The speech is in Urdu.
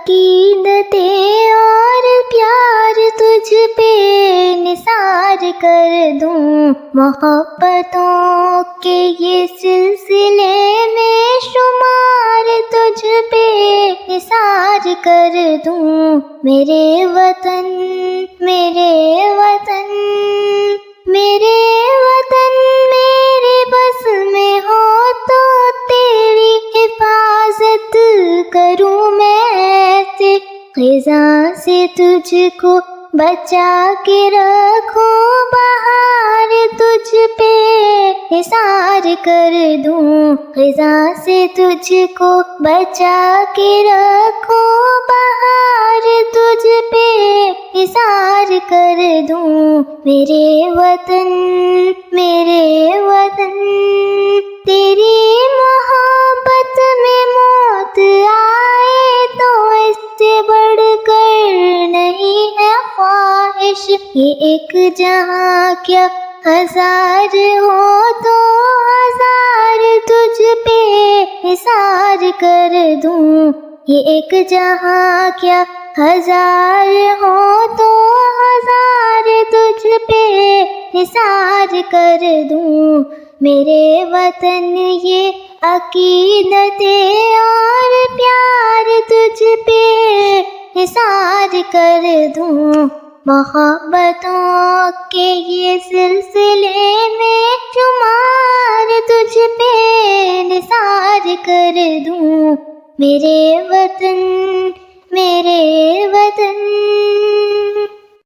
عقیدتیں اور پیار تجھ پہ نثار کر دوں، محبتوں کے یہ سلسلے میں شمار تجھ پہ نثار کر دوں۔ میرے وطن میرے وطن میرے وطن میرے بس میں ہو تو تیری حفاظت کروں میں ایسے، خزاں سے تجھ کو بچا کے رکھوں، بہار تجھ پہ نثار کر دوں، خزاں سے تجھ کو بچا کے رکھوں، بہار تجھ پہ نثار کر دوں۔ میرے وطن تیری محبت میں موت آئے تو اس سے بڑھ کر نہیں ہے خواہش، یہ ایک جہاں کیا ہزار ہو تو ہزار تجھ پہ نثار کر دوں، یہ ایک جہاں کیا ہزار ہو تو ہزار تجھ پہ نثار کر دوں۔ میرے وطن یہ عقیدتیں اور پیار تجھ پہ نثار کر دوں، محبتوں کے یہ سلسلے میں شمار تجھ پہ نثار کر دوں۔ میرے وطن